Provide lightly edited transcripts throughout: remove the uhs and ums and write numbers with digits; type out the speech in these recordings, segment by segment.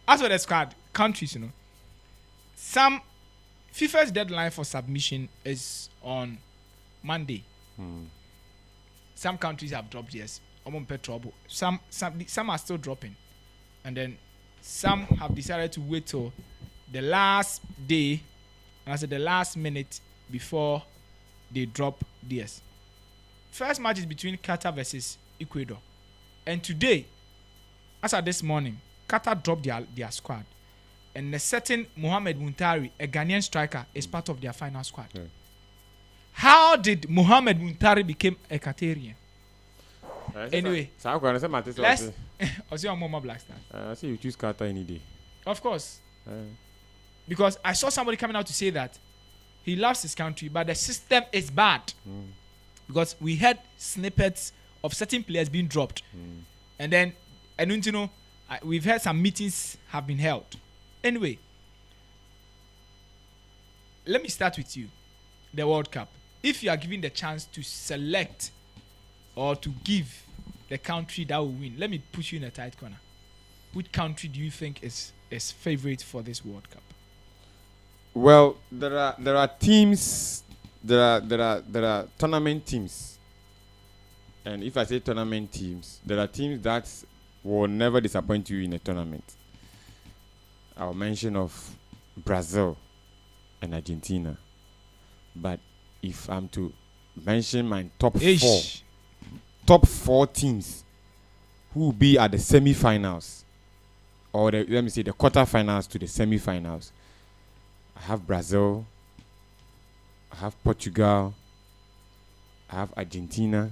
as for the squad countries, some FIFA's deadline for submission is on Monday. Some countries have dropped, yes. Trouble. Some are still dropping, and then some have decided to wait till the last day, and I said the last minute before they drop theirs. First match is between Qatar versus Ecuador, and today, as of this morning, Qatar dropped their squad, and a certain Mohamed Muntari, a Ghanaian striker, is part of their final squad. Yeah. How did Mohamed Muntari become a Qatarian? Anyway, let's. I see Mama Black Stars. I see you choose Qatar any day. Of course, because I saw somebody coming out to say that he loves his country, but the system is bad. Because we had snippets of certain players being dropped, and then we've had some meetings have been held. Anyway, let me start with you. The World Cup. If you are given the chance to select or to give the country that will win, let me put you in a tight corner. Which country do you think is favorite for this World Cup? Well, there are teams. There are tournament teams, and if I say tournament teams, there are teams that will never disappoint you in a tournament. I'll mention of Brazil and Argentina, but if I'm to mention my top four teams who will be at the semi-finals, or let me say the quarter-finals to the semi-finals, I have Brazil, I have Portugal, I have Argentina,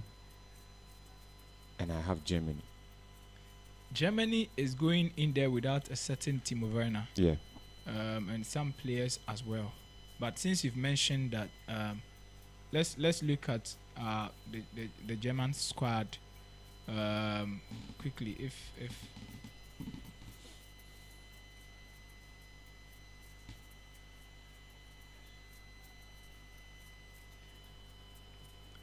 and I have Germany. Germany is going in there without a certain Timo Werner. Yeah. And some players as well. But since you've mentioned that, let's look at the German squad quickly. If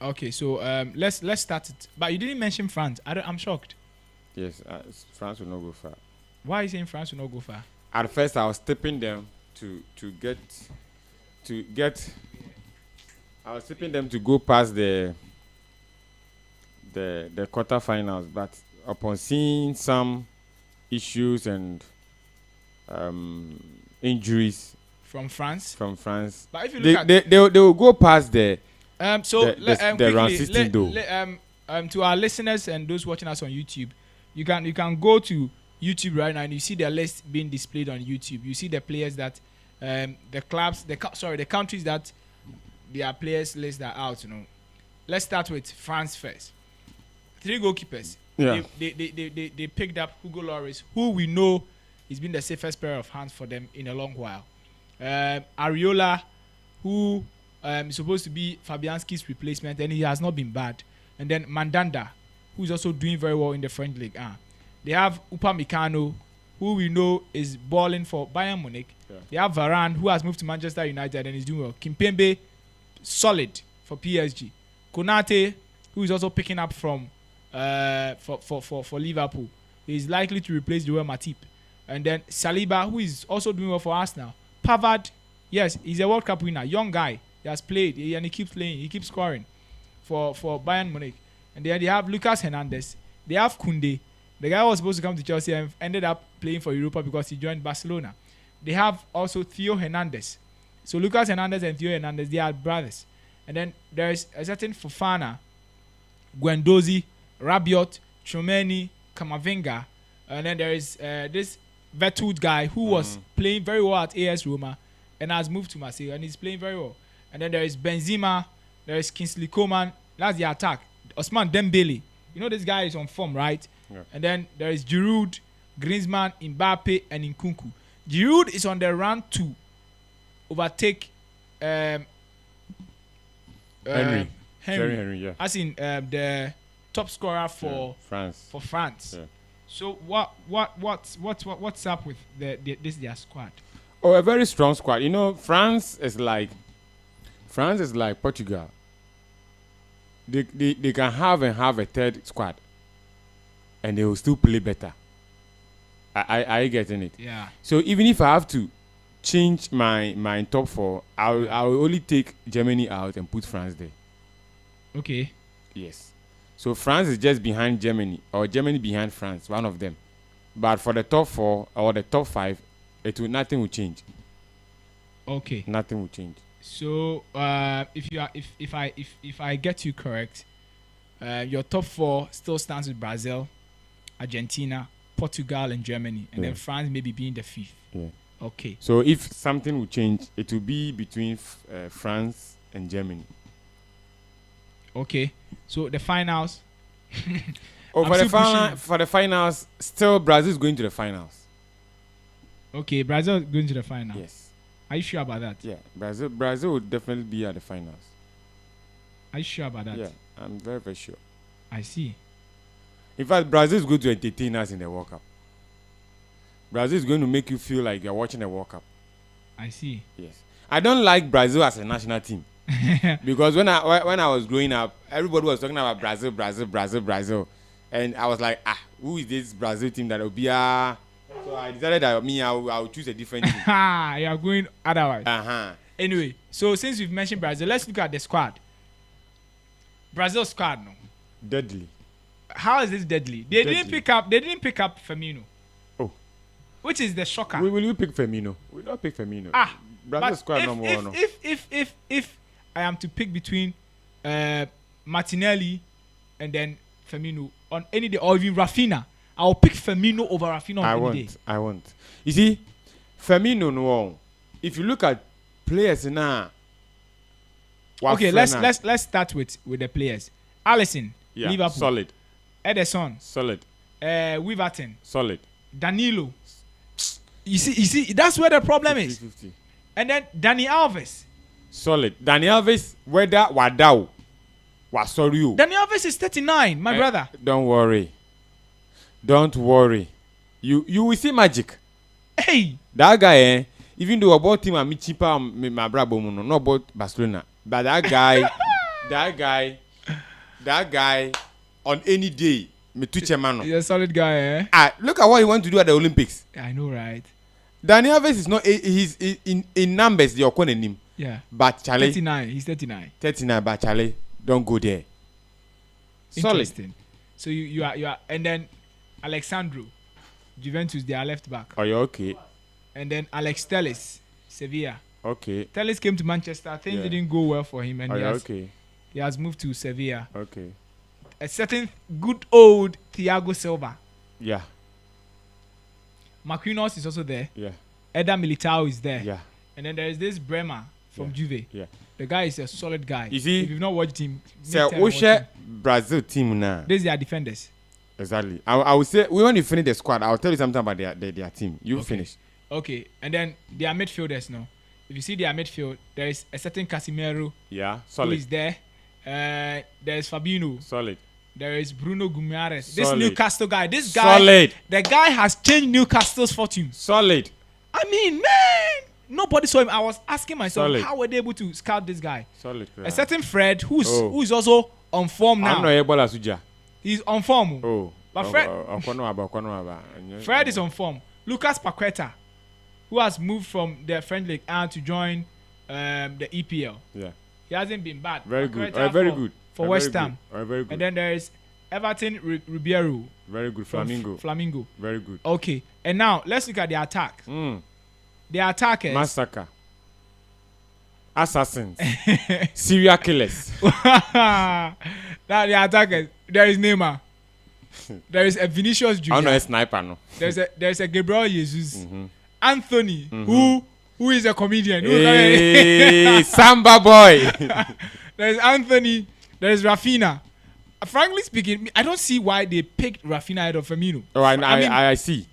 okay, so let's start it. But you didn't mention France. I'm shocked. Yes, France will not go far. Why are you saying France will not go far? At first, I was tipping them to get. I was tipping them to go past the quarterfinals, but upon seeing some issues and injuries from France, but if you look they will go past the round 16 though. To our listeners and those watching us on YouTube, you can go to YouTube right now and you see the list being displayed on YouTube. You see the players that the countries that their players list are out. Let's start with France first. 3 goalkeepers. Yeah. They picked up Hugo Lloris, who we know has been the safest pair of hands for them in a long while. Areola, who is supposed to be Fabianski's replacement, and he has not been bad. And then Mandanda, who is also doing very well in the French league. They have Upamecano, who we know is balling for Bayern Munich. Yeah. They have Varane, who has moved to Manchester United and is doing well. Kimpembe, solid for PSG. Konate, who is also picking up from for Liverpool. He is likely to replace Joel Matip. And then Saliba, who is also doing well for Arsenal. Pavard, yes, he's a World Cup winner, young guy. He has played and he keeps playing. He keeps scoring for Bayern Munich. And then they have Lucas Hernandez. They have Koundé. The guy was supposed to come to Chelsea and ended up playing for Europa because he joined Barcelona. They have also Theo Hernandez. So Lucas Hernandez and Theo Hernandez, they are brothers. And then there is a certain Fofana, Guendouzi, Rabiot, Tchouameni, Camavinga. And then there is this Vertut guy who was playing very well at AS Roma and has moved to Marseille and he's playing very well. And then there is Benzema, there is Kingsley Coman. That's the attack. Ousmane Dembele. You know this guy is on form, right? Yeah. And then there is Giroud, Griezmann, Mbappe, and Nkunku. Giroud is on the run to overtake Henry, yeah. As in the top scorer for France. For France. Yeah. So what's up with their squad? Oh, a very strong squad. France is like Portugal. They can have a third squad, and they will still play better. Are you getting it? Yeah. So even if I have to change my top 4, I'll only take Germany out and put France there. Okay. Yes. So France is just behind Germany, or Germany behind France, one of them. But for the top 4 or the top 5, nothing will change. Okay. Nothing will change. So if I get you correct, your top 4 still stands with Brazil, Argentina, Portugal, and Germany, and then France maybe being the 5th. Yeah. Okay. So if something will change, it will be between France and Germany. Okay. So the finals. For the finals, still Brazil is going to the finals. Okay, Brazil going to the final. Yes. Are you sure about that? Yeah, Brazil will definitely be at the finals. Are you sure about that? Yeah, I'm very, very sure. I see. In fact, Brazil is going to entertain us in the World Cup. Brazil is going to make you feel like you're watching a World Cup. I see. Yes. I don't like Brazil as a national team. Because when I was growing up, everybody was talking about Brazil. And I was like, who is this Brazil team that will be So I decided that I'll choose a different team. You are going otherwise. Uh-huh. Anyway, so since we've mentioned Brazil, let's look at the squad. Brazil squad, no. Deadly. How is this deadly? They didn't pick up Firmino. Oh. Which is the shocker. Will you pick Firmino? We don't pick Firmino. Brazil squad number 1. If I am to pick between Martinelli and then Firmino on any day, or even Rafinha, I'll pick Firmino over Rafinha on any day. I won't. You see, Firmino, no. If you look at players now. Okay, let's start with the players. Alisson, Liverpool. Solid. Ederson. Solid. Wiverton. Solid. Danilo. You see, that's where the problem 50, is. 50. And then Dani Alves. Solid. Dani Alves, whether Wadao. Wasorio. Dani Alves is 39, my brother. Don't worry. You will see magic. Hey. That guy, even though about him and me cheaper, my brother, not about Barcelona. But that guy, on any day, me teach a man. He's a solid guy, eh? Look at what he wants to do at the Olympics. I know, right? Dani Alves is not. He's in numbers. You're calling him. Yeah. But Charlie. 39. He's 39. 39. But Charlie, don't go there. Interesting. So you are, and then Alexandro, Juventus, they are left back. Oh, you're okay. And then Alex Telles, Sevilla. Okay. Telles came to Manchester. Things didn't go well for him, and he has moved to Sevilla. Okay. A certain good old Thiago Silva. Yeah. Marquinhos is also there. Yeah. Eder Militao is there. Yeah. And then there is this Bremer from Juve. Yeah. The guy is a solid guy. You see, if you've not watched him, Brazil team now. These are defenders. Exactly. I would say when you finish the squad, I'll tell you something about their team. You finish. Okay. And then they are midfielders now. If you see their midfield, there is a certain Casemiro. Yeah, solid. Who is there? There is Fabinho. Solid. There is Bruno Guimaraes. Solid. This Newcastle guy. This guy. Solid. The guy has changed Newcastle's fortune. Solid. I mean, man. Nobody saw him. I was asking myself, how were they able to scout this guy? Solid. A certain Fred, who is also on form now. I'm not able to suggest. He's on form. Oh. But Fred is on form. Lucas Paqueta, who has moved from the French League to join the EPL. Yeah. He hasn't been bad. Very good. Very good. For West Ham. Very good. And then there is Everton Ribeiro. Very good. Flamingo. Very good. Okay. And now let's look at the attack. The attackers. Massacre. Assassins. Serial killers. Now the attackers. There is Neymar. There is a Vinicius Junior. I know a sniper, no. There's a Gabriel Jesus. Anthony, who is a comedian. Hey, Samba boy. There's Anthony. There's Rafinha. Frankly speaking, I don't see why they picked Rafinha ahead of Firmino. Oh, I see.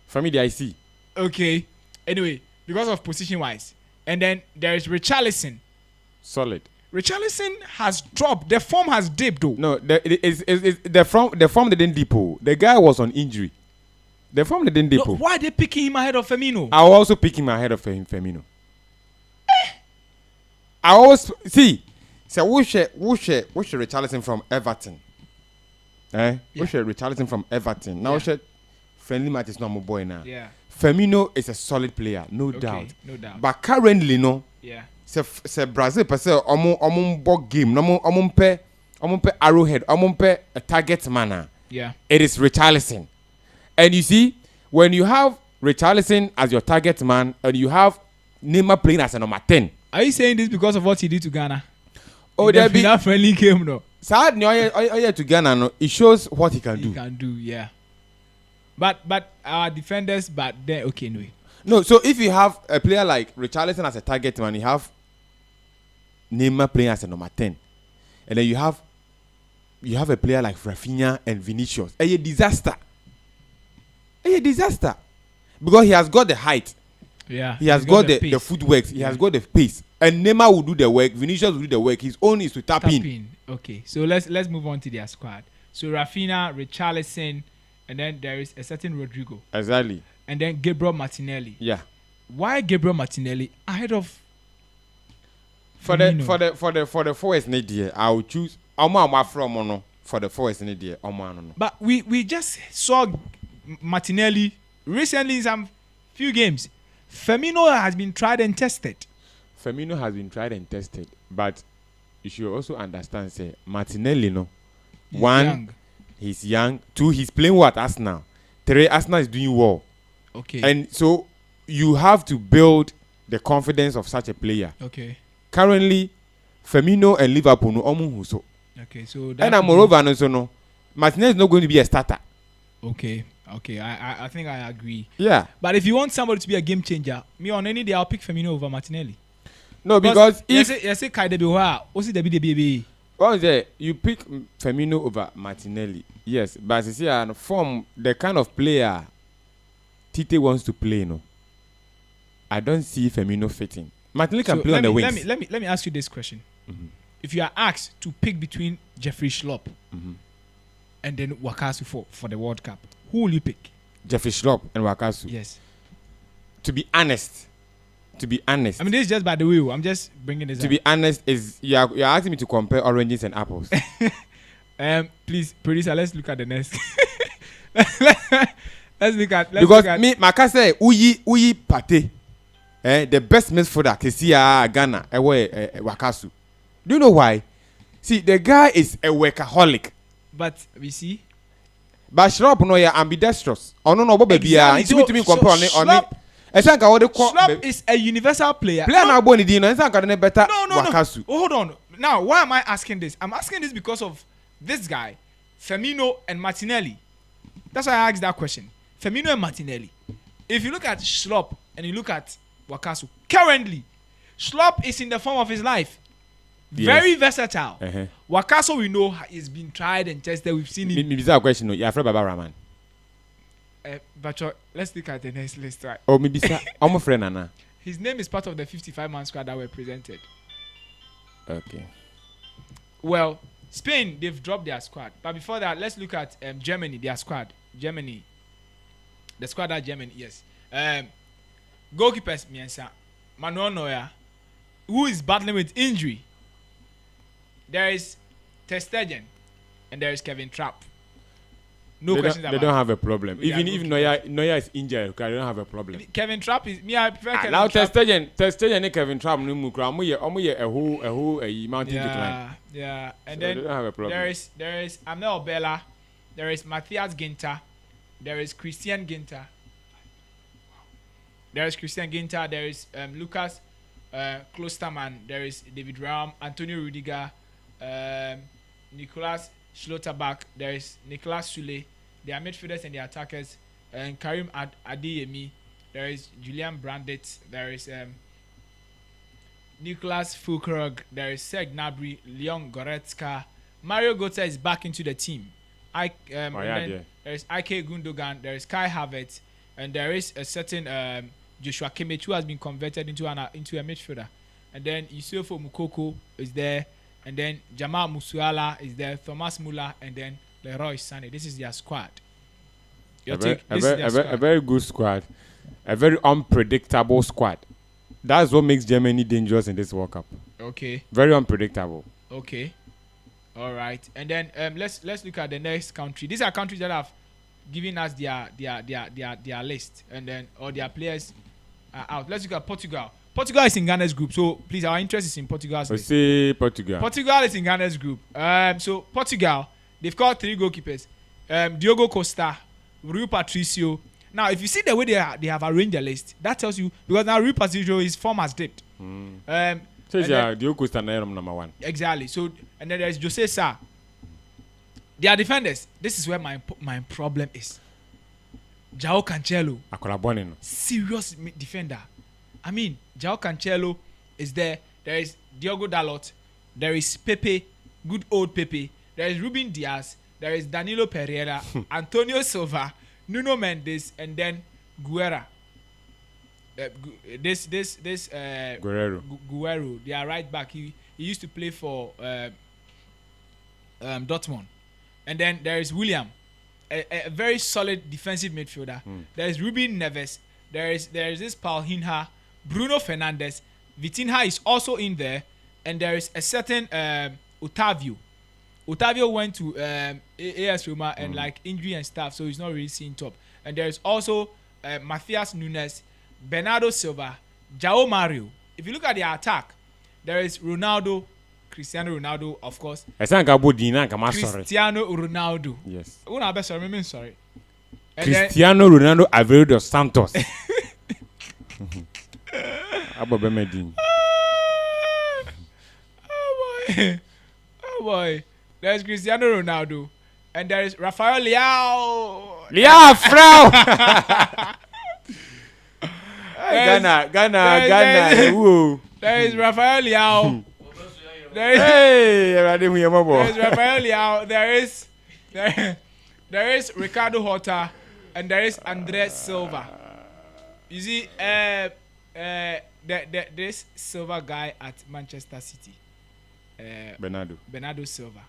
For me, I see. Okay. Anyway, because of position wise, and then there is Richarlison. Solid. Richarlison has dropped. The form has dipped, though. No, the form didn't dip. The guy was on injury. The form didn't dip. No, why are they picking him ahead of Firmino? I will also pick him ahead of Firmino. I always see. So who should Richarlison from Everton? Who should Richarlison from Everton? Now should friendly matches no more boy now. Yeah. Firmino is a solid player, no doubt. No doubt. But currently, no. Yeah. Se Brazil per se omo ball game, no omo pe arrowhead, omo pe a target manner. Yeah. It is Richarlison. And you see, when you have Richarlison as your target man and you have Neymar playing as a number 10. Are you saying this because of what he did to Ghana? Oh, there be that friendly game, no. Sad to Ghana, no. It shows what he can do. He can do, yeah. But our defenders, but then okay, no. No, so if you have a player like Richarlison as a target man, you have Neymar playing as a number 10, and then you have a player like Rafinha and Vinicius. A disaster. Because he has got the height. Yeah. He has got the footwork. He has got the pace. And Neymar will do the work. Vinicius will do the work. His own is to tap in. Okay. So let's move on to their squad. So Rafinha, Richarlison, and then there is a certain Rodrigo. Exactly. And then Gabriel Martinelli. Yeah. Why Gabriel Martinelli ahead of for the forwards needed? I will choose Oma from for the forwards needed. But we just saw Martinelli recently in some few games. Firmino has been tried and tested. But you should also understand, say Martinelli, no. He's One, young. He's young. Two, he's playing well at Arsenal. Three, Arsenal is doing well. Okay. And so you have to build the confidence of such a player. Okay. Currently, Firmino and Liverpool no omu. Okay, so that and moreover, no, Martinelli is not going to be a starter. Okay. I think I agree. Yeah. But if you want somebody to be a game changer, me on any day I'll pick Firmino over Martinelli. No, because if you say Kai Debiwa, what's the baby? Well, you pick Firmino over Martinelli. Yes, but you see, from the kind of player Tite wants to play, no, I don't see Firmino fitting. Martinelli can play on the wings. Let me ask you this question: If you are asked to pick between Jeffrey Schlupp and then Wakasu for the World Cup, who will you pick? Jeffrey Schlupp and Wakasu. Yes. To be honest. I mean, this is just by the way. I'm just bringing this up. To be honest, you're asking me to compare oranges and apples. Please, producer, let's look at the next. Let's because look at me, Makase, Uyi Pate, the best midfielder, Kesia Ghana, Wakasu. Do you know why? See, the guy is a workaholic. But we see. But Schlupp no ya ambidextrous. Oh no, baby, exactly. Schlupp is a universal player. Player now born in better. No. Oh, hold on. Now, why am I asking this? I'm asking this because of this guy, Firmino and Martinelli. That's why I asked that question. Firmino and Martinelli. If you look at Schlupp and you look at Wakasu, currently, Schlupp is in the form of his life. Yes. Very versatile. Wakasu, we know, has been tried and tested. We've seen him. Maybe that question. You're afraid Baba Rahman. But let's look at the next list, right? Oh, maybe I'm a friend, Anna. His name is part of the 55-man squad that were presented. Okay. Well, Spain, they've dropped their squad. But before that, let's look at Germany, their squad. Germany. The squad that Germany, yes. Goalkeepers, Miensa. Manuel Neuer, who is battling with injury. There is Ter Stegen and there is Kevin Trapp. No questions about it. They don't have a problem. Even if Neuer is injured, they don't have a problem. Kevin Trapp is I prefer Kevin now Trapp. Ter Stegen and Kevin Trapp no mu kra a whole mountain decline. Yeah. And so then they don't have a problem. there is Amel Bella, there is Matthias Ginter, there is Christian Ginter. There is Lucas Klosterman, there is David Raum, Antonio Rudiger, Nicolas Schlotterbeck, there is Nicolas Sule, they are midfielders and the attackers, and Karim Adeyemi, there is Julian Brandt, there is Nicolas Fulkrug, there is Serge Gnabry, Leon Goretzka, Mario Götze is back into the team. There is Ike Gundogan, there is Kai Havertz, and there is a certain Joshua Kimmich who has been converted into a midfielder. And then Yusufo Mukoko is there. And then Jamal Musiala is there. Thomas Muller. And then Leroy Sané. This is their squad. A very good squad. A very unpredictable squad. That's what makes Germany dangerous in this World Cup. Okay. Very unpredictable. Okay. All right. And then let's look at the next country. These are countries that have giving us their list, and then all their players are out. Let's look at Portugal. Portugal is in Ghana's group, so please, our interest is in Portugal's list. Say Portugal. Portugal is in Ghana's group. So Portugal, they've got 3 goalkeepers: Diogo Costa, Rui Patricio. Now, if you see the way they have arranged the list, that tells you, because now Rui Patricio, his form has dipped. So Diogo Costa number 1. Exactly. So, and then there's Jose Sa. They are defenders. This is where my problem is. João Cancelo, serious defender. I mean, João Cancelo is there. There is Diogo Dalot. There is Pepe, good old Pepe. There is Ruben Diaz. There is Danilo Pereira, Antonio Silva, Nuno Mendes, and then Guerra. Guerrero. They are right back. He used to play for Dortmund. And then there is William, a very solid defensive midfielder. There is Ruben Neves. There is this Paulinho, Bruno Fernandes. Vitinha is also in there, and there is a certain Otavio. Otavio went to AS Roma and like injury and stuff, so he's not really seen top. And there is also Matthias Nunes, Bernardo Silva, João Mario. If you look at the attack, there is Ronaldo, Cristiano Ronaldo, of course. Cristiano Ronaldo. Yes. Sorry. Cristiano Ronaldo Aveiro dos Santos. Oh boy. There's Cristiano Ronaldo. And there is Rafael Leao. Frau. Ghana. There is Rafael Leao. There is Rafael Leao. There is Ricardo Horta, and there is Andres Silva. You see, this Silva guy at Manchester City, Bernardo Silva.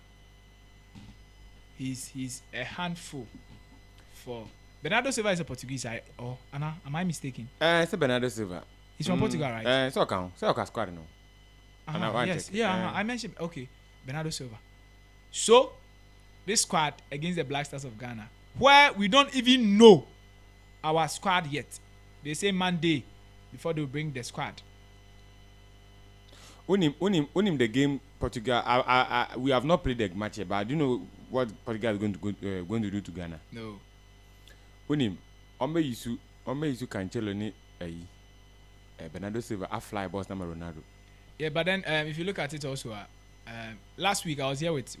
He's a handful for Bernardo Silva is a Portuguese. Anna, am I mistaken? It's Bernardo Silva. He's from Portugal, right? So squad no. Yes, I mentioned. Okay, Bernardo Silva. So, this squad against the Black Stars of Ghana, where we don't even know our squad yet. They say Monday before they bring the squad. Unim the game Portugal. We have not played the match yet, but do you know what Portugal is going to do to Ghana? No. Unim, Ombe Yisu Cancelo ni Bernardo Silva a fly boss number Ronaldo. Yeah, but then if you look at it also, last week I was here with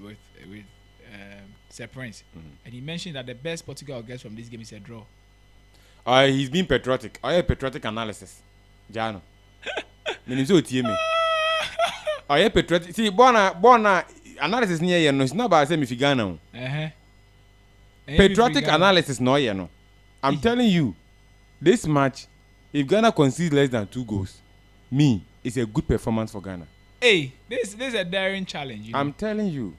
Sir Prince, and he mentioned that the best Portugal gets from this game is a draw. He's being patriotic. Patriotic analysis. Jano. Minimso tie me. Patriotic. See, bona analysis near you no. It's not about saying if Ghana. Patriotic analysis no you know. I'm telling you, this match, if Ghana concedes less than 2 goals, it's a good performance for Ghana. Hey, this is a daring challenge. You know? I'm telling you.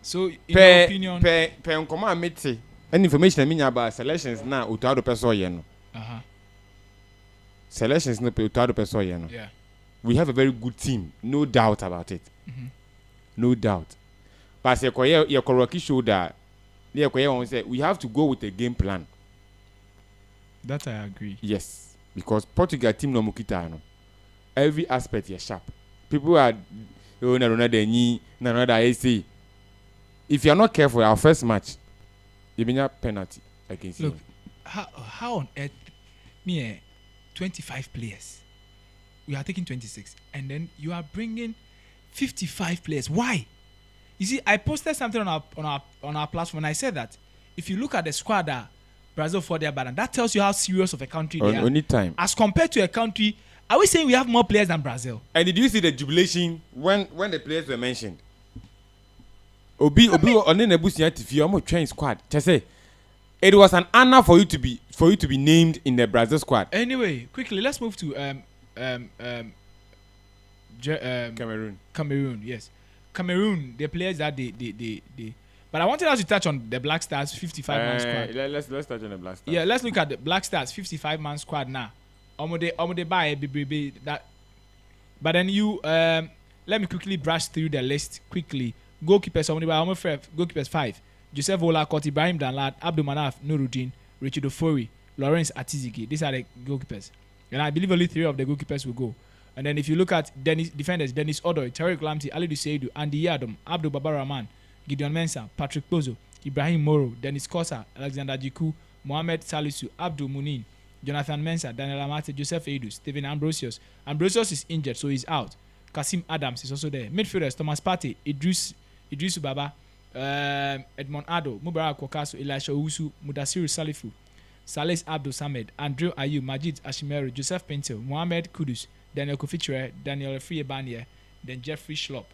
So, in your opinion, any information I mean about selections now, utado peso yeno. Selections no utado peso yeno. Yeah. We have a very good team, no doubt about it. No doubt. But Yekoraki showed that we have to go with a game plan. That I agree. Yes, because Portugal team no mukita no. Every aspect is sharp. People are AC. If you are not careful, our first match, you be a penalty against you. Look, how on earth 25 players. We are taking 26, and then you are bringing 55 players. Why? You see, I posted something on our platform, and I said that if you look at the squad that Brazil for their banner, that tells you how serious of a country they are. Only time. As compared to a country, are we saying we have more players than Brazil? And did you see the jubilation when the players were mentioned? Obi on the Nebusian TV, I'm train squad. Just say it was an honor for you to be named in the Brazil squad. Anyway, quickly let's move to Cameroon, yes. Cameroon, the players that they but I wanted us to touch on the Black Stars 55-man squad. Let's touch on the Black Stars. Yeah, let's look at the Black Stars 55-man squad now. Omode buy that. But then you let me quickly brush through the list quickly. Goalkeepers, goalkeepers 5. Joseph Olakot, Ibrahim Danlad, Abdul Manaf Nuruddin, Richard Ofori, Lawrence Atizigi. These are the goalkeepers. And I believe only 3 of the goalkeepers will go. And then if you look at defenders, Dennis Odoy, Tariq Lamptey, Ali Duseidu, Andy Yadom, Abdul Babarahman, Gideon Mensah, Patrick Pozo, Ibrahim Moro, Dennis Kosa, Alexander Jiku, Mohamed Salisu, Abdul Munin, Jonathan Mensah, Daniel Amate, Joseph Edu, Stephen Ambrosius. Ambrosius is injured, so he's out. Kasim Adams is also there. Midfielders, Thomas Partey, Idris Ubaba, Edmond Ado, Mubarak Kokaso, Elisha Owusu, Mudasiru Salifu, Salis Abdul Samed, Andrew Ayew, Majid Ashimeru, Joseph Pinto, Mohamed Kudus, Daniel Kofichire, Daniel Friebanier, then Jeffrey Schlupp.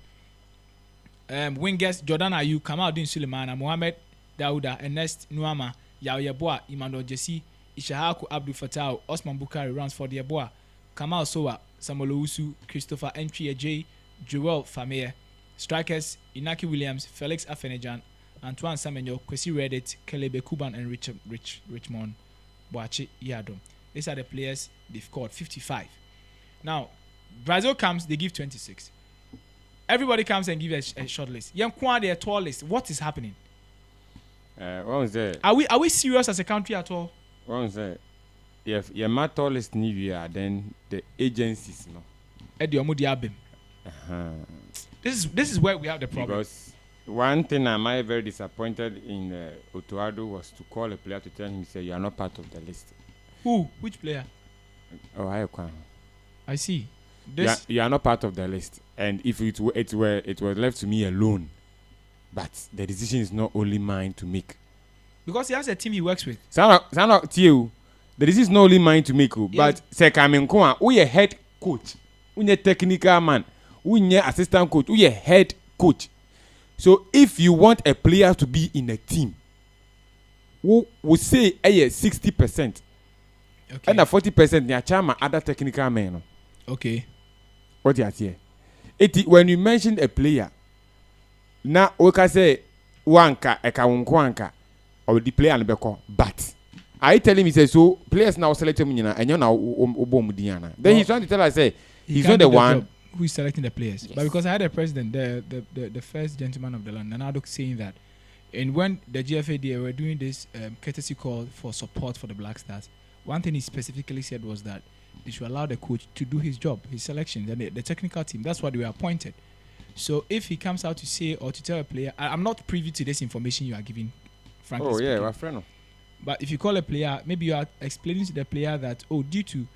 Wingers, Jordan Ayew, Kamaldeen Sulemana, Mohamed Dauda, Ernest Nuama, Yao Yeboah, Emmanuel Jesse, Ishahaku Abdul Fattah, Osman Bukari, Ransford Yeboah, Kamal Sowa, Samuel Owusu, Christopher Entry J, Joel Fameye. Strikers, Inaki Williams, Felix Afenejan, Antoine Samenyo, Kwesi Reddit, Kelebe Kuban, and Richmond Boache Yadom. These are the players they've called 55. Now, Brazil comes, they give 26. Everybody comes and gives a short list. Yankwa, their tall list. What is happening? What was that? Are we serious as a country at all? What was that? If you're my tallest new year, then the agencies, no. Eddie Omudi Abim. This is where we have the problem. Because one thing I'm very disappointed in Otuado was to call a player to tell him, say, you are not part of the list. Who? Which player? Oh, I see. You are not part of the list. And if it was left to me alone, but the decision is not only mine to make. Because he has a team he works with. The decision is not only mine to make, but we a head coach, we a technical man, we a assistant coach, we a head coach. So if you want a player to be in a team, we say 60%. Okay. And 40% near chairman other technical men. Okay. What you say? When you mention a player, now we can say wanka eka or the player and beko, but I tell him he says so players now select him and you now obomudiana. Then he's trying to tell us say he's not the one who is selecting the players. Yes. But because I had a president, the first gentleman of the land, Nanado, saying that, and when the GFA were doing this courtesy call for support for the Black Stars, one thing he specifically said was that they should allow the coach to do his job, his selection, and the technical team. That's what they were appointed. So if he comes out to say or to tell a player, I'm not privy to this information you are giving, frankly speaking. Yeah, my friend. But if you call a player, maybe you are explaining to the player that, due to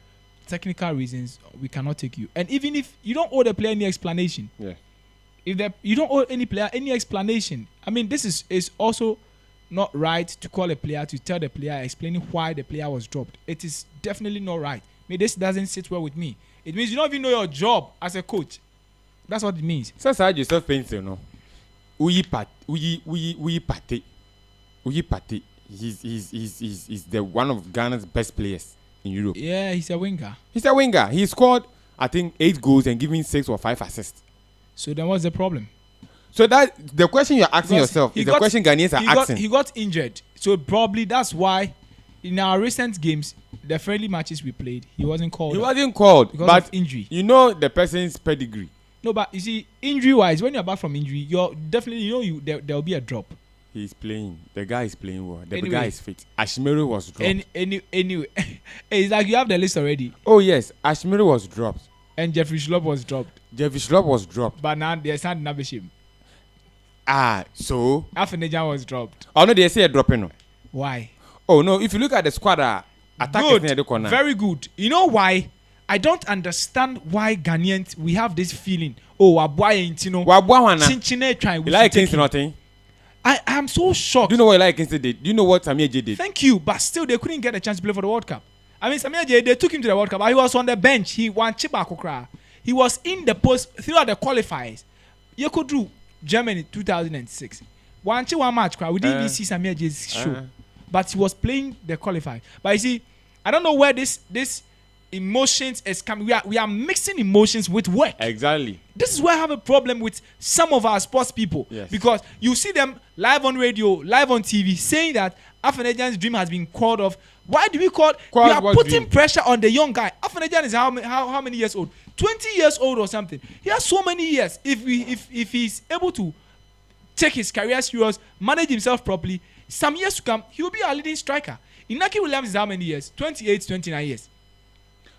technical reasons, we cannot take you. And even if you don't owe the player any explanation, if you don't owe any player any explanation, I mean, this is also not right to call a player to tell the player explaining why the player was dropped. It is definitely not right. I mean, this doesn't sit well with me. It means you don't even know your job as a coach. That's what it means. So I just think no. Uyi Pate. He's the one of Ghana's best players in Europe. Yeah, he's a winger. He scored, I think, 8 goals and giving 6 or 5 assists. So then what's the problem? So that the question you're asking yourself is the question Ghanaians are asking. He got injured. So probably that's why in our recent games, the friendly matches we played, he wasn't called. He wasn't called because but of injury. You know the person's pedigree. No, but you see, injury-wise, when you're back from injury, you're definitely, there will be a drop. He's playing. The guy is playing well. The guy is fit. Ashmeru was dropped. Anyway, it's like you have the list already. Oh yes, Ashmeru was dropped. And Jeffrey Schlupp was dropped. But now there's not Nabishim. So Afenejan was dropped. Oh no, they say a dropping. Why? Oh no, if you look at the squad, attack good. Very good. You know why? I don't understand why Ghanaians we have this feeling. Wabuaye Intino. Chinchine trying. You like Kingston nothing? I am so shocked. Do you know what like Kingston did? Do you know what Samir J did? Thank you, but still they couldn't get a chance to play for the World Cup. I mean, Samir J, they took him to the World Cup, but he was on the bench. He won Chibakokra. He was in the post throughout the qualifiers. You could do Germany 2006. One match, we didn't even see Samir J's show, but he was playing the qualifier. But you see, I don't know where this emotions is coming. We are mixing emotions with work. Exactly. This is where I have a problem with some of our sports people. Yes. Because you see them live on radio, live on TV, saying that Afenejan's dream has been called off. Why do we call? We are putting dream? Pressure on the young guy. Afenejan is how many years old? 20 years old or something. He has so many years. If he's able to take his career serious, manage himself properly, some years to come, he will be our leading striker. Inaki Williams is how many years? 28, 29 years.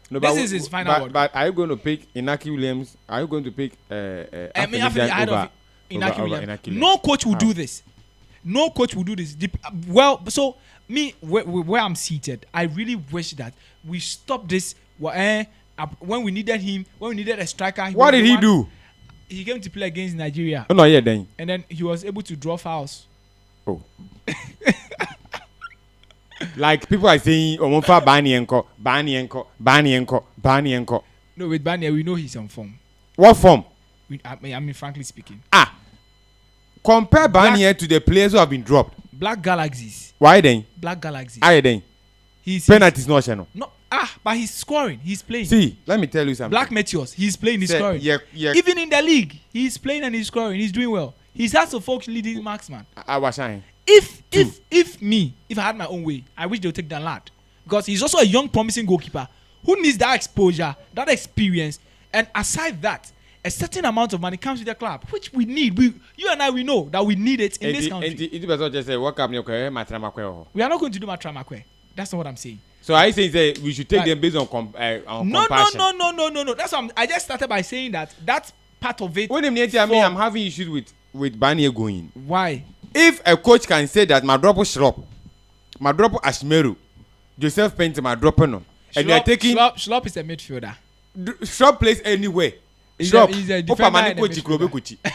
No, This is his final word. But are you going to pick Inaki Williams? Are you going to pick Ahead of Inaki Williams? Inaki No coach will do this. No coach will do this. Well, so me, where I'm seated, I really wish that we stop this. When we needed him, when we needed a striker. What did he do? He came to play against Nigeria. Oh, no, yeah, then. And then he was able to draw fouls. Oh. Like people are saying, Omofa Bani Enko. No, with Bani, we know he's on form. What form? I mean, frankly speaking. Compare Bani to the players who have been dropped. Black Galaxies. Why then? Black Galaxies. Why then? He's penalties not channel. No, but he's scoring. He's playing. See, let me tell you something. Black Meteors. He's playing. He's scoring. Yeah. Even in the league, he's playing and he's scoring. He's doing well. He's also folks leading marksman. I was saying. If I had my own way, I wish they would take that lad, because he's also a young, promising goalkeeper who needs that exposure, that experience, and aside that, a certain amount of money comes with the club, which we need. You and I, we know that we need it in this country. We are not going to do Matramakwe. That's not what I'm saying. So I say we should take them based on compassion. No. That's what I just started by saying that part of it. When I'm having issues with Bani going. Why? If a coach can say that my drop Shrop Ashmeru, Joseph Pente my drop no, and they are taking Shrop is a midfielder. Shrop plays anywhere. Shrop is a defender and a midfielder.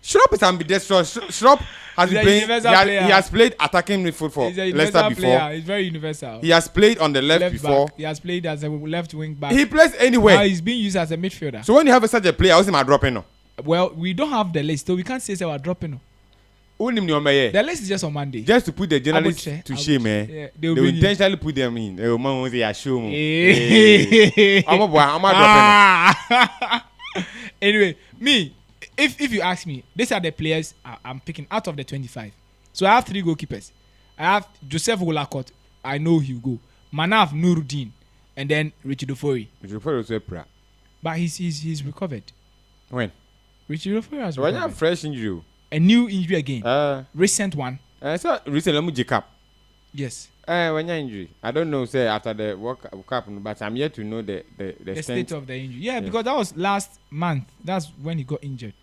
Shrop is ambidextrous. Shrop has been playing. He has played attacking midfield for Leicester before. He's very universal. He has played on the left before. Back. He has played as a left wing back. He plays anywhere. Now he's being used as a midfielder. So when you have such a player, how's him dropping no? Well, we don't have the list, so we can't say we're dropping no. The list is just on Monday. Just to put the journalists to shame, yeah, they will intentionally put them in. I'm dropping. Anyway, if you ask me, these are the players I'm picking out of the 25. So I have 3 goalkeepers. I have Joseph Wolakot. I know he'll go. Manaf Nuruddin, and then Richard Ofori. Richard Ofori was a pra. But he's recovered. When? Richard Ofori has recovered. When you have fresh injury. A new injury again. Recent one. So recently Jacob. Yes. When you injury, I don't know. Say after the World Cup, but I'm yet to know the state of the injury. Yeah, because that was last month. That's when he got injured.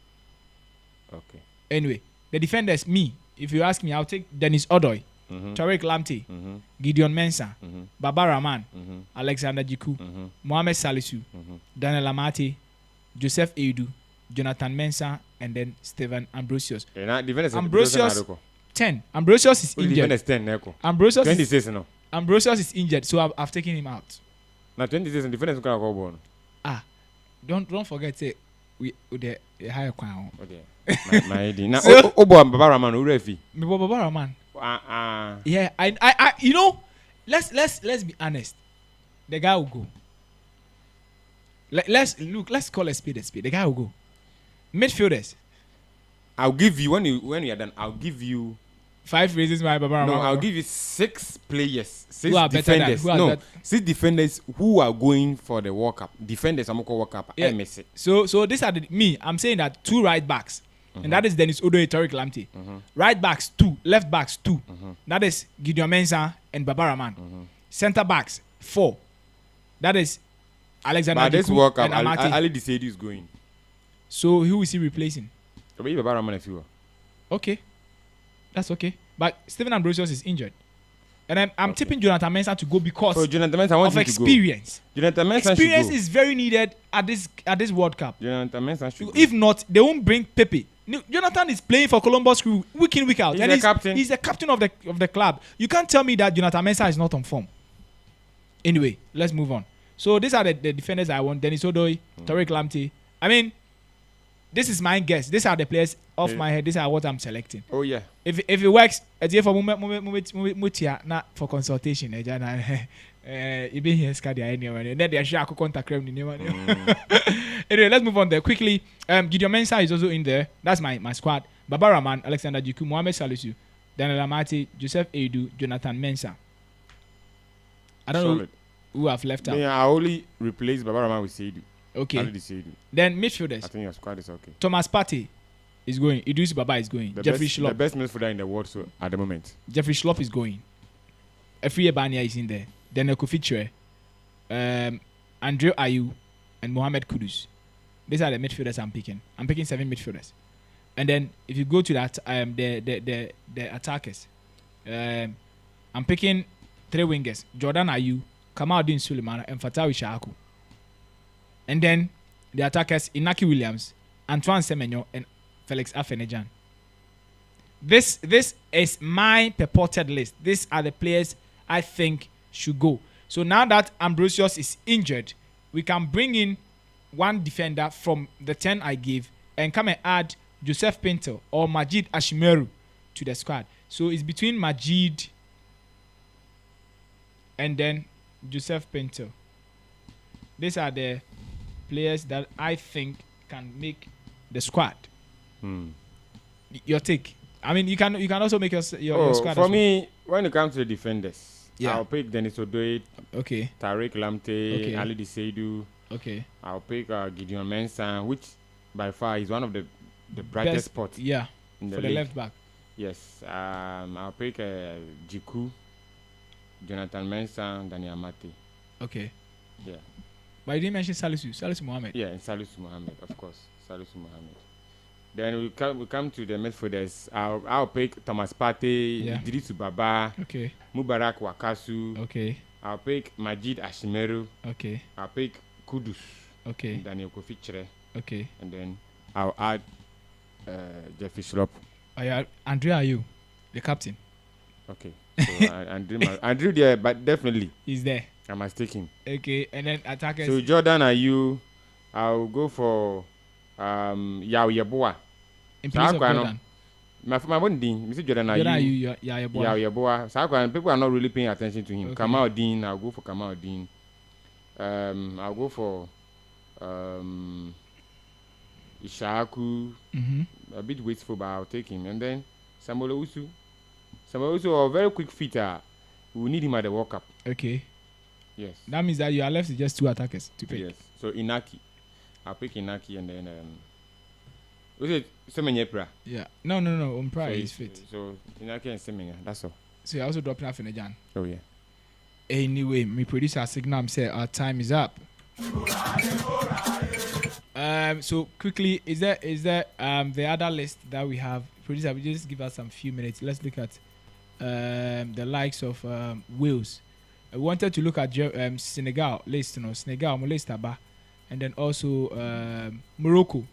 Okay. Anyway, the defenders. If you ask me, I'll take Dennis Odoy, Tariq Lamptey, Gideon Mensah, Baba Rahman, Alexander Jiku, Mohamed Salisu, Daniel Amate, Joseph Eidu, Jonathan Mensah, and then Stephen Ambrosius. Ambrosius 10. Ambrosius is injured. Ambrosius is injured, so I've taken him out. Now 26 and defenders can go born. Don't forget say we the higher crown. Okay. My idea. Now Obo Baba Rahman Urefi. Baba Rahman. Yeah, I you know, let's be honest. The guy will go. Let's call a spade a spade. The guy will go. Midfielders. I'll give you when you are done. I'll give you 5 reasons why Baba Rahman. No, I'll give you 6 players, 6 who are defenders. Better than, 6 defenders who are going for the World Cup. Defenders, I'm going World Cup. Yeah. So these are I'm saying that 2 right backs, and that is Dennis Odoye, Tariq Lamptey. Right backs 2, left backs 2. That is Gideon Mensah and Baba Rahman. Center backs 4. That is Alexander Jiku. But this World Cup, and Amate. Ali Disedi is going. So who is he replacing? Baba Rahman if you are. Okay, that's okay. But Stephen Ambrosius is injured, and I'm tipping Jonathan Mensah to go because of experience. Jonathan Mensah experience is very needed at this World Cup. Jonathan Mensah should go. If not, they won't bring Pepe. Jonathan is playing for Columbus Crew week in, week out. He's the captain of the club. You can't tell me that Jonathan Mensah is not on form. Anyway, let's move on. So these are the defenders I want. Dennis Odoye, Tariq Lamptey. I mean, this is my guess. These are the players off my head. These are what I'm selecting. Oh yeah. If it works, it's for not for consultation. Anyway, let's move on there quickly. Gideon Mensah is also in there. That's my squad. Baba Rahman, Alexander Jiku, Mohamed Salisu, Daniel Amate, Joseph Eidu, Jonathan Mensah. I don't know who I've left out. Yeah, I only replaced Baba Rahman with Seidu. Okay. Then midfielders. I think your squad is okay. Thomas Partey, is going. Idris Baba is going. Jeffrey Schlupp. The best midfielder in the world at the moment. Jeffrey Schlupp is going. Efriye Banya is in there. Then Kofi Andre Ayew, and Mohamed Kudus. These are the midfielders I'm picking. I'm picking 7 midfielders. And then if you go to that, the attackers, I'm picking 3 wingers: Jordan Ayew, Kamaldeen Suleiman, and Fatawi Shahaku. And then the attackers: Inaki Williams, Antoine Semenyo, and Felix Afenejan. This is my purported list. These are the players I think should go. So now that Ambrosius is injured, we can bring in one defender from the 10 I gave and come and add Joseph Pinto or Majid Ashimeru to the squad. So it's between Majid and then Joseph Pinto. These are the players that I think can make the squad. Your take. I mean, you can also make your squad. For me, when it comes to the defenders, yeah. I'll pick Dennis Odoye, okay, Tariq Lamptey, okay, Ali Seidu. Okay. I'll pick Gideon Mensah, which by far is one of the brightest spots. Yeah. In the for the left back. Yes. I'll pick Jiku, Jonathan Mensah, Daniel Amate. Okay. Yeah. But you didn't mention Salisu Mohammed. Yeah, and Salisu Mohammed, of course. Salisu Mohammed. Then we come to the midfielders. I'll pick Thomas Partey, Idrisu Baba, okay, Mubarak Wakasu. Okay. I'll pick Majid Ashimeru. Okay. I'll pick Kudus. Okay. Daniel Kofi. Okay. And then I'll add Jeffrey Schlupp. Andre Ayew, the captain. Okay. So Andrew there, but definitely he's there. I must take him. Okay. And then attackers. So Jordan Ayew, I'll go for Yao Yeboah. In place of Jordan. My one Dean, Mr. Jordan Ayew. Yao Yeboah. So people are not really paying attention to him. Okay. Kamaldeen, I'll go for Kamaldeen. I'll go for Ishaku. A bit wasteful, but I'll take him. And then Samuel Usu, a very quick fitter. We need him at the World Cup. Okay. Yes. That means that you are left with just 2 attackers to pick. Yes. So Inaki. I'll pick Inaki and then was it Semenyepra? Yeah. No. Umpra is fit. So Inaki and Semenya, that's all. So you're also dropping off in a Jan. Oh yeah. Anyway, my producer signal say our time is up. So quickly, is there the other list that we have? Producer, will you just give us some few minutes? Let's look at the likes of Wales. I wanted to look at Senegal list, Senegal list, and then also Morocco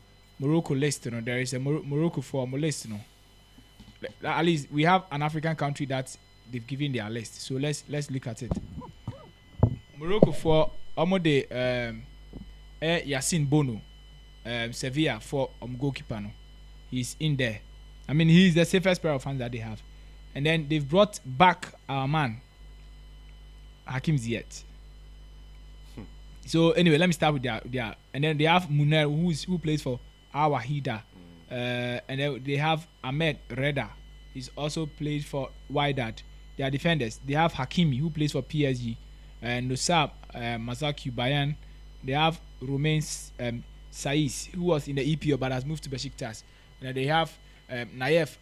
list. There is a Morocco for list. At least we have an African country that they've given their list. So let's look at it. Morocco for Omode Yassine Bono, Sevilla for goalkeeper. He's in there. I mean, he's the safest pair of hands that they have. And then they've brought back our man, Hakim Ziyech. So anyway, let me start with their and then they have Munir who plays for Al Wahida. And then they have Ahmed Reda. He's also played for Wydad. They are defenders. They have Hakimi who plays for PSG. And Nosab Mazaki Bayan. They have Romain Saiz who was in the EPO but has moved to Besiktas. And then they have Naif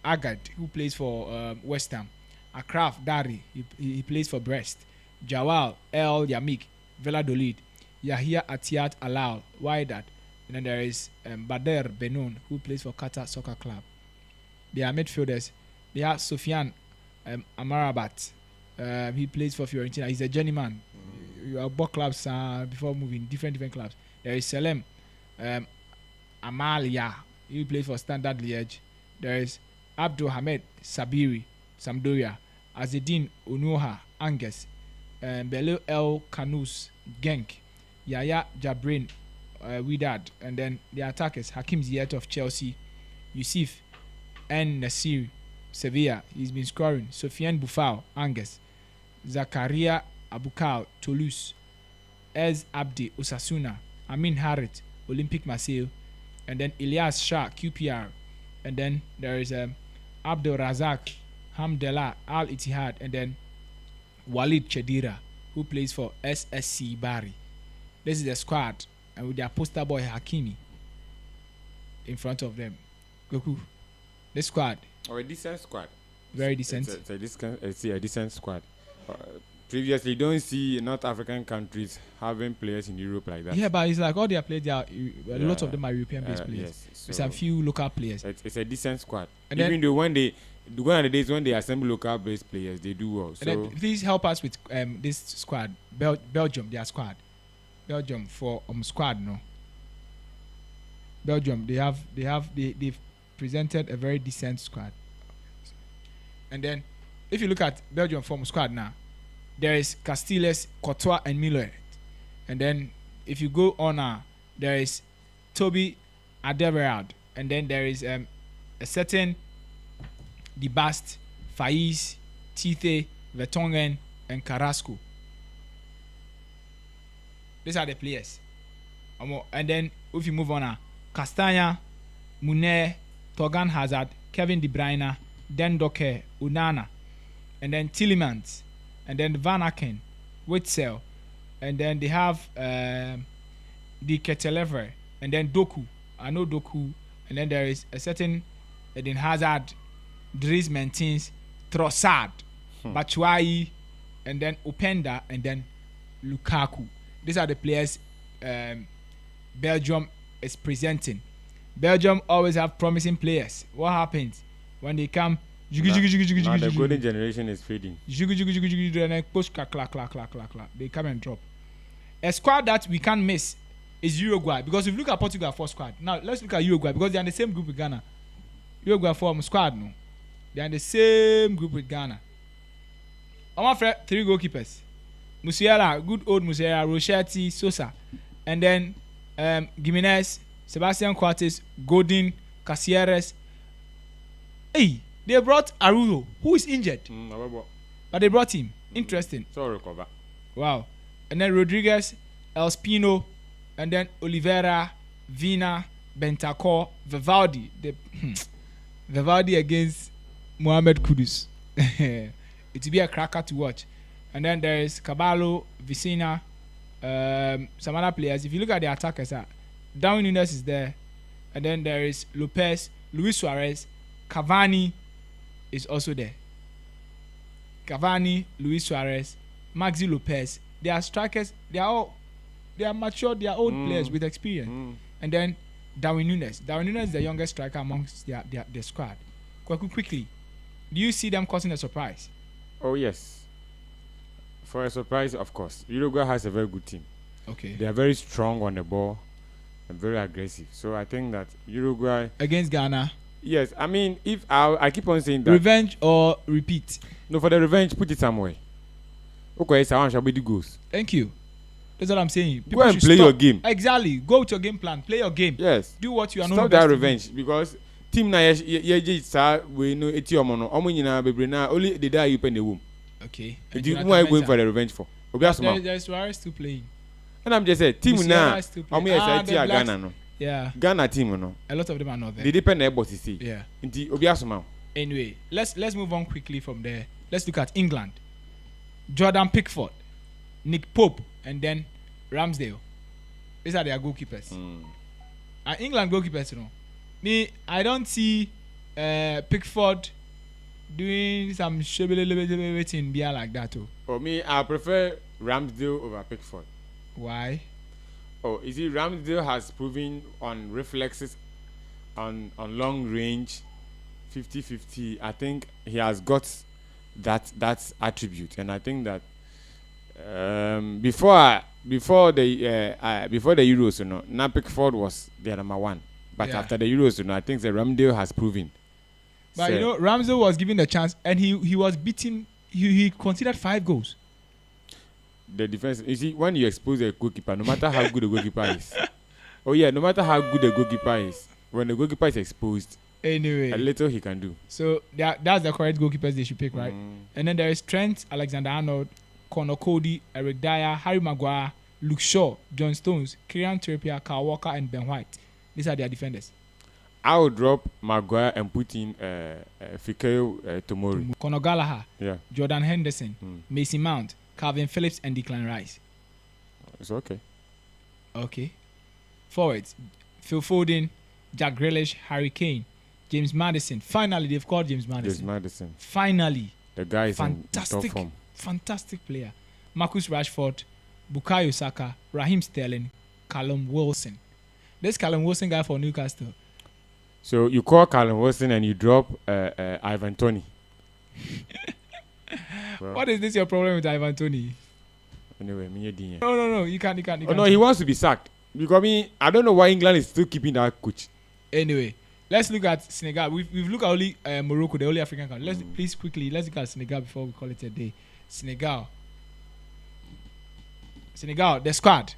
Agad who plays for West Ham. Akraf Dari he plays for Brest. Jawal El Yamik Valladolid. Yahya Atiat Alal Wydad. And then there is Bader Benoun who plays for Qatar Soccer Club. They are midfielders. They have Sofiane Amrabat. He plays for Fiorentina. He's a journeyman. You have both clubs before moving, different clubs. There is Salem Amalia. He plays for Standard Liège. There is Abdul Hamed Sabiri, Sampdoria. Azedine Onuoha, Angers. Bello El Kanous, Genk. Yaya Jabrin, Wydad. And then the attackers, Hakim Ziyech of Chelsea. Yusuf N. Nasir, Sevilla. He's been scoring. Sofiane Boufal, Angers. Zakaria Abukal, Toulouse. Ez Abdi, Osasuna. Amin Harit, Olympique Marseille. And then Ilyas Shah, QPR. And then there is Abdul Razak Hamdallah, Al Ittihad. And then Walid Chedira, who plays for SSC Bari. This is the squad, and with their poster boy Hakimi in front of them. Goku, the squad. Or a decent squad. Very decent. It's a decent squad. Previously, don't see North African countries having players in Europe like that. Yeah, but it's like all their players, a lot of them are European-based players. Yes, so There's a few local players. It's a decent squad. And even though one of the days when they assemble local-based players, they do well. So and then please help us with this squad. Belgium, their squad. Belgium for squad, no. Belgium, they've presented a very decent squad. And then, if you look at Belgium form squad now, there is Castiles, Courtois, and Miller. And then, if you go on, there is Toby Alderweireld, and then there is a certain Debast, Faiz, Tite, Vertonghen, and Carrasco. These are the players. And then, if you move on, Castagna, Munet, Torgan Hazard, Kevin De Bruyne, Dendoke, Unana, and then Tielemans, and then Van Aken, Witzel, and then they have the Ketelever, and then Doku. I know Doku, and then there is a certain Eden Hazard, Dries Mertens, Trossard, Batshuayi, and then Openda, and then Lukaku. These are the players Belgium is presenting. Belgium always have promising players. What happens when they come? Now the golden generation is fading. They come and drop. A squad that we can't miss is Uruguay, because if you look at Portugal for squad, now let's look at Uruguay because they are in the same group with Ghana. Uruguay for squad, no, they are in the same group with Ghana. I'm afraid 3 goalkeepers: Musiala, good old Musiala, Rochetti, Sosa, and then Gimenez, Sebastian Coates, Godin, Caceres. Hey, they brought Araujo, who is injured, but they brought him. Interesting. So recover. Wow. And then Rodriguez, El Spino, and then Oliveira, Vina, Bentancur, Vivaldi. Vivaldi against Mohamed Kudus. It will be a cracker to watch. And then there is Caballo, Vicina, some other players. If you look at the attackers, Darwin Núñez is there. And then there is Lopez, Luis Suarez, Cavani is also there. Cavani, Luis Suarez, Maxi Lopez. They are strikers. They are mature. They are old players with experience. And then Darwin Núñez. Darwin Núñez is the youngest striker amongst their squad. Quickly, do you see them causing a surprise? Oh yes. For a surprise, of course. Uruguay has a very good team. Okay. They are very strong on the ball and very aggressive. So I think that Uruguay against Ghana. Yes, I mean, if I keep on saying that revenge or repeat. No, for the revenge, put it somewhere. Okay, so I want to do goals. Thank you. That's what I'm saying. People go and play your game. Exactly. Go with your game plan. Play your game. Yes. Do what you are not. Stop that revenge because team na we know eti omo nyina bebre na only the day you pen the womb. Okay. Who are you going for the revenge for? There's Suarez still playing. And I'm just saying team na omo yes eti Ghana no. Yeah. Ghana team no. A lot of them are not there. They depend on what you see. Yeah. Nti obi asoma. Anyway, let's move on quickly from there. Let's look at England. Jordan Pickford, Nick Pope, and then Ramsdale. These are their goalkeepers. England goalkeepers, you know. Me, I don't see Pickford doing some thing beer like that too. For me, I prefer Ramsdale over Pickford. Why? Oh, you see, Ramsdale has proven on reflexes, on long range, 50-50. I think he has got that attribute, and I think that before the Euros, you know, now Pickford was their number one. But after the Euros, you know, I think that Ramsdale has proven. But so, you know, Ramsdale was given the chance, and he was beaten. He considered 5 goals. The defense, you see, when you expose a goalkeeper, no matter how good the goalkeeper is, no matter how good the goalkeeper is, when the goalkeeper is exposed, anyway, a little he can do. So that's the correct goalkeepers they should pick, right? And then there is Trent Alexander-Arnold, Conor Cody, Eric Dyer, Harry Maguire, Luke Shaw, John Stones, Kieran Trippier, Kyle Walker, and Ben White. These are their defenders. I would drop Maguire and put in Fikayo Tomori. Conor Gallagher, Jordan Henderson, Mason Mount, Calvin Phillips, and Declan Rice. It's okay. Okay. Forwards: Phil Foden, Jack Grealish, Harry Kane, James Madison. Finally, they've called James Madison. James Madison. Finally. The guy is in top fantastic, form. fantastic player. Marcus Rashford, Bukayo Saka, Raheem Sterling, Callum Wilson. This Callum Wilson guy for Newcastle. So you call Callum Wilson and you drop Ivan Toney. Well, what is this your problem with Ivan Toney? Anyway, me No. You can't. Oh no, he wants to be sacked. Because I don't know why England is still keeping that coach. Anyway, let's look at Senegal. We've looked at only Morocco, the only African country. Let's look at Senegal before we call it a day. Senegal, the squad.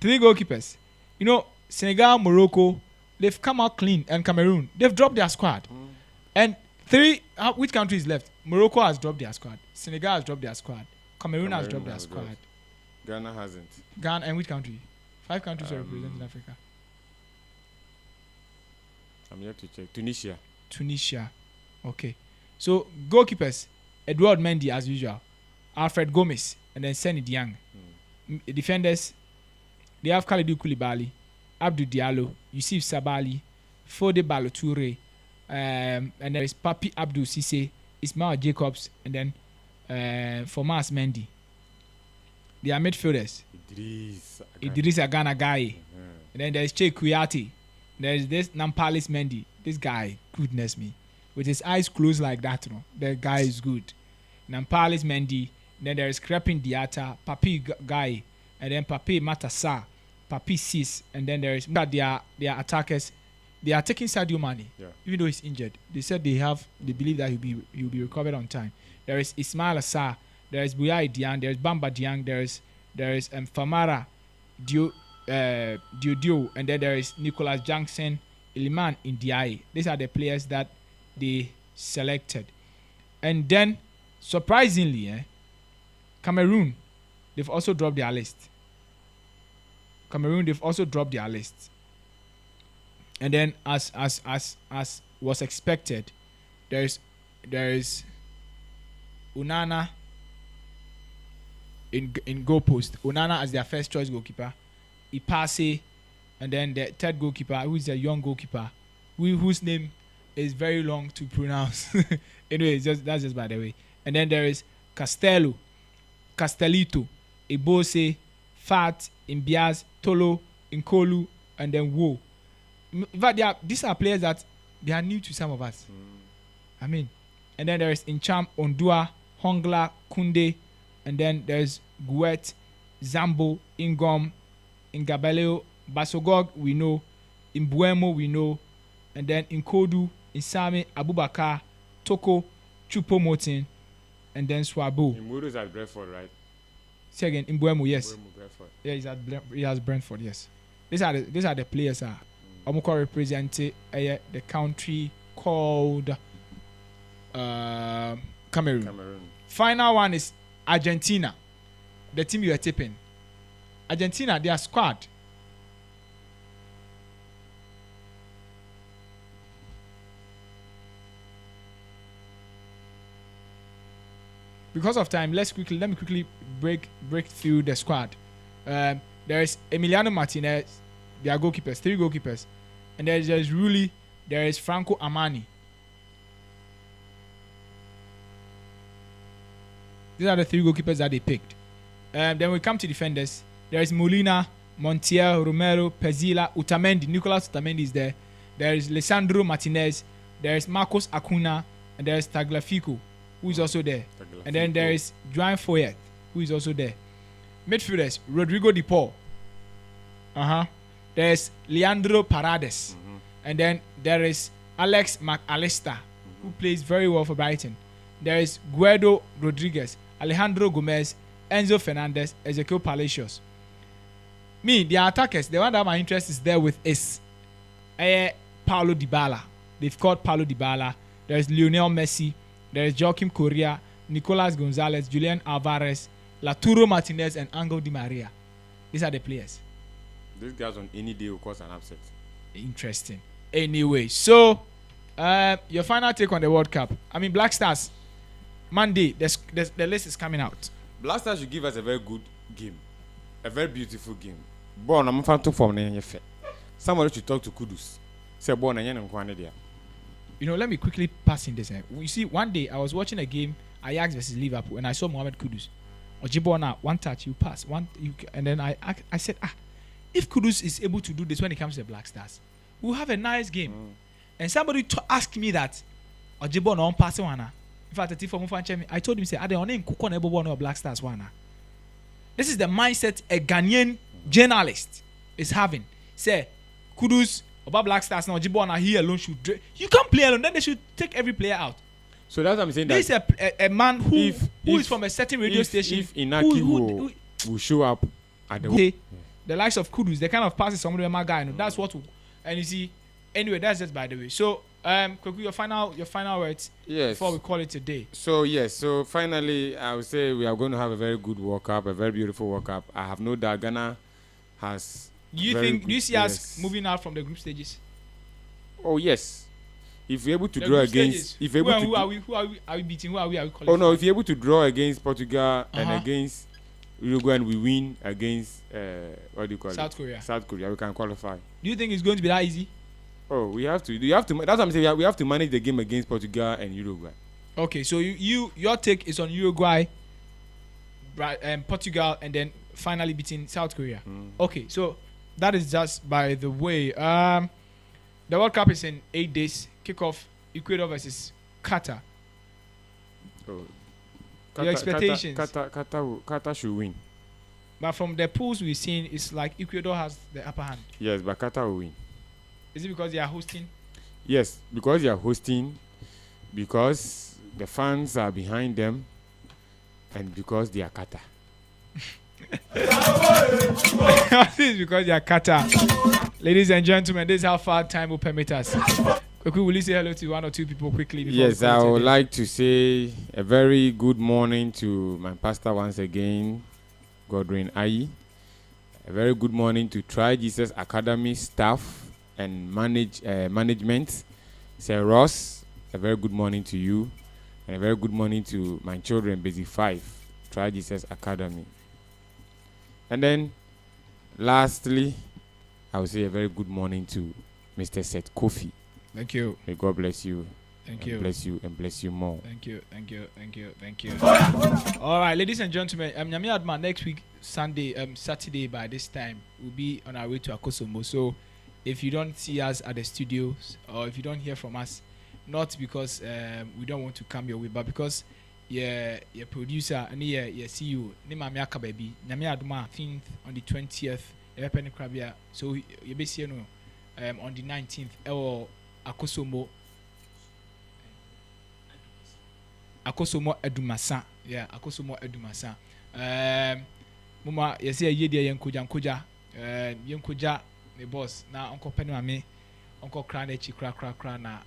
3 goalkeepers. You know, Senegal, Morocco, they've come out clean, and Cameroon, they've dropped their squad. And 3, which country is left? Morocco has dropped their squad. Senegal has dropped their squad. Cameroon has dropped their squad. Ghana hasn't. Ghana and which country? 5 countries are represented in Africa. I'm yet to check. Tunisia. Okay. So goalkeepers, Edouard Mendy as usual, Alfred Gomez, and then Seny Dieng. Defenders, they have Kalidou Koulibaly, Abdou Diallo, Youssouf Sabali, Fode Ballo-Touré, and there is Papi Abdou Cissé, Ismail Jacobs, and then Formas Mendy. They are midfielders. Idris Agana Guy. And then there's Che Kouyaté. There's this Nampalys Mendy. This guy, goodness me. With his eyes closed like that, you know, the guy is good. Nampalys Mendy. Then there is Crepin Diatta, Papi Guy, and then Papi Matassa, Papi Sis, and then there is their attackers. They are taking Sadio Mane, even though he's injured. They said they believe that he'll be recovered on time. There is Ismail Assar, there is Bouya Diang, there is Bamba Diang, there is Famara Diodio, and then there is Nicolas Jackson, Iliman Ndiaye. These are the players that they selected. And then, surprisingly, Cameroon, they've also dropped their list. And then, as was expected, there is Onana in goalpost. Onana as their first choice goalkeeper. Ipase, and then the third goalkeeper, who is a young goalkeeper, whose name is very long to pronounce. Anyway, that's just by the way. And then there is Castellito, Ebose, Fat, Imbiaz, Tolo, Nkolu, and then Wo. In fact, these are players that they are new to some of us. I mean, and then there is Incham, Ondua, Hongla, Kunde, and then there's Guet, Zambo, Ingom, Ngabeleo, Basogog, we know, Imbuemo, we know, and then Nkodu, Insame, Abubakar, Toko, Chupomotin, and then Swabo. Imbuemo is at Brentford, right? Say again, Imbuemo, yes. Brentford. Yeah, he has Brentford, yes. These are the players Omoko represented the country called Cameroon. Final one is Argentina, the team you are tipping. Argentina, their squad. Because of time, let me quickly break through the squad. There is Emiliano Martinez, their goalkeepers, 3 goalkeepers, and there is Rulli, there is Franco Armani. These are the 3 goalkeepers that they picked. Then we come to defenders. There is Molina, Montiel, Romero, Pezila, Utamendi. Nicolas Utamendi is there. There is Lisandro Martinez. There is Marcos Acuna, and there is Tagliafico, who is also there. And then there is Joan Foyet, who is also there. Midfielders, Rodrigo De Paul. There is Leandro Paredes. And then there is Alex McAllister, who plays very well for Brighton. There is Guido Rodriguez, Alejandro Gomez, Enzo Fernandez, Ezequiel Palacios. The attackers, the one that my interest is there with is Paulo Dybala. They've called Paulo Dybala. There is Lionel Messi. There is Joaquim Correa, Nicolas Gonzalez, Julian Alvarez, Lautaro Martinez, and Angel Di Maria. These are the players. These guys on any day will cause an upset. Interesting. Anyway, so your final take on the World Cup. I mean, Black Stars, Monday, the list is coming out. Black Stars should give us a very good game. A very beautiful game. Born, I'm fan to form. Somebody should talk to Kudus. Say, born, and let me quickly pass in this. You see, one day I was watching a game, Ajax versus Liverpool, and I saw Mohamed Kudus. Ojibona, one touch, you pass, and then I said, if Kudus is able to do this when it comes to the Black Stars, we'll have a nice game. And somebody asked me that Ojibona on passing one. In fact, I told him, say, I don't know Black Stars one. This is the mindset a Ghanaian journalist is having. Say, Kudus about Black Stars now, Ojibona here alone should. You can't play alone. Then they should take every player out. So that's what I'm saying. This is a man who is from a certain radio station. If Inaki will show up at the likes of Kudus, the kind of passes somebody my guy. That's what. And you see, anyway, that's just by the way. So, Kweku, your final words. Yes. Before we call it a day. So yes. So finally, I would say we are going to have a very good World Cup, a very beautiful World Cup. I have no doubt Ghana has. Do you see us moving out from the group stages? Oh yes. If we're able to draw against, who are we beating? Who are we qualifying? Oh no! If you're able to draw against Portugal and against Uruguay, and we win against what do you call South Korea, we can qualify. Do you think it's going to be that easy? Oh, we have to. That's what I'm saying. We have to manage the game against Portugal and Uruguay. Okay, so your take is on Uruguay, Portugal, and then finally beating South Korea. Okay, so that is just by the way. The World Cup is in 8 days. Kickoff Ecuador versus Qatar. Oh, Your expectations? Qatar should win. But from the polls we've seen, it's like Ecuador has the upper hand. Yes, but Qatar will win. Is it because they are hosting? Yes, because they are hosting, because the fans are behind them, and because they are Qatar. This is because they are Qatar. Ladies and gentlemen, this is how far time will permit us. Kweku, will you say hello to one or two people quickly? Yes, I would like to say a very good morning to my pastor once again, Godwin Ayi. A very good morning to Try Jesus Academy staff and management. Sir Ross, a very good morning to you. And a very good morning to my children, Basic 5, Try Jesus Academy. And then, lastly, I will say a very good morning to Mr. Sekoff. Thank you. May God bless you. Thank you. Bless you and bless you more. Thank you. All right, ladies and gentlemen, Nyame Adma next week, Saturday by this time, we'll be on our way to Akosombo. So, if you don't see us at the studios or if you don't hear from us, not because we don't want to come your way, but because your producer and your CEO, Nima Miaka baby, Nyame Adma, 15th on the 20th. So you be seeing on the 19th or Akosomo Edumasa. Yeah, Akosomo Edumasa. Mama, you see a year Yankuja, Yankuja, the boss. Now Uncle Penwame, Uncle Kranechi, Krana,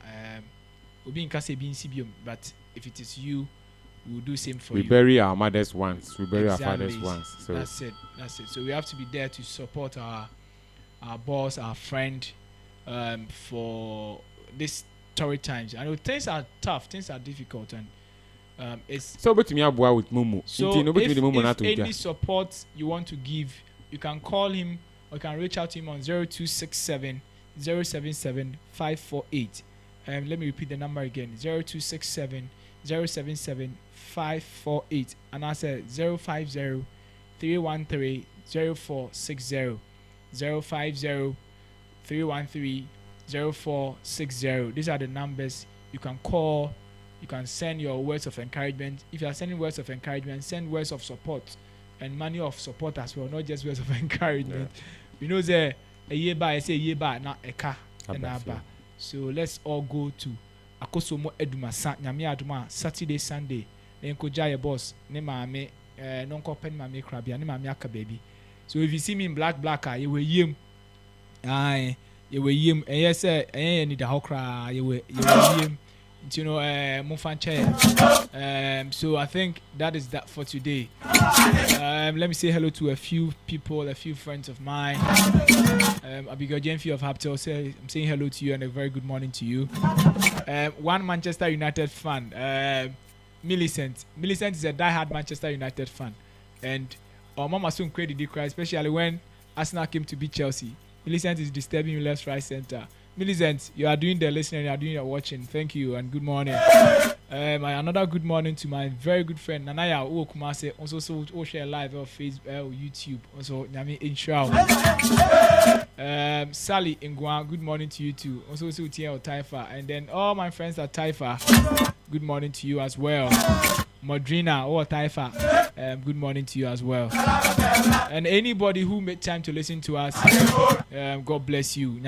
will be in Kase being Sibium, but if it is you, we'll do same for you. We bury our mothers once. We bury our fathers once. So that's it. So we have to be there to support our boss, our friend, for these torrid times. I know things are tough, things are difficult, and it's so. But me abua with Mumu. So if any support you want to give, you can call him or you can reach out to him on 0267 077 548. Let me repeat the number again: 0267 077 548, and I said 050 313 0460 050 313 0460. These are the numbers you can call. You can send your words of encouragement. If you are sending words of encouragement, send words of support and money of support as well, not just words of encouragement. You know, say a year by, I say a year by, not a car and a. So let's all go to Akosomo Edumasa, Nyame Aduma, Saturday, Sunday. Then ko jaya boss, ne maame, non ko pen maame krabia, ne maame aka baby. So if you see me in black, you will yim. Aye, you will yim. And yes, need the hokra, you will yim. You know, so I think that is that for today. Let me say hello to a few people, a few friends of mine. Abigail Jenfi of Haptel, I'm saying hello to you and a very good morning to you. One Manchester United fan, Millicent. Millicent is a die-hard Manchester United fan, and our mama soon credit cry, especially when Arsenal came to beat Chelsea. Millicent is disturbing me left, right, center. Millicent, you are doing the listening, you are doing the watching. Thank you and good morning. Another good morning to my very good friend Nanaya Kumase. Also share live on Facebook, YouTube. Also, Nyami Inshao. Sally Ngwa, good morning to you too. Also, Tia Taifa, and then all my friends at Taifa. Good morning to you as well. Madrina or Taifa, good morning to you as well. And anybody who made time to listen to us, God bless you. We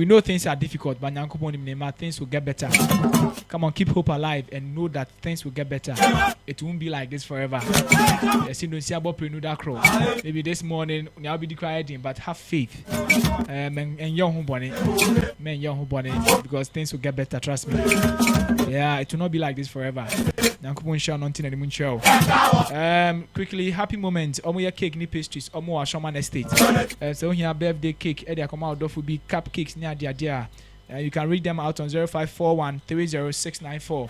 know things are difficult, but things will get better. Come on, keep hope alive and know that things will get better. It won't be like this forever. Maybe this morning I'll be declaring, but have faith. And young because things will get better. Trust me. Yeah, it will not be like this forever. Quickly, happy moments. Omo cake ni pastries. Omo Ashoman Estate. So here birthday cake. Edia come out of will be cupcakes near dia. You can read them out on 0541 30694.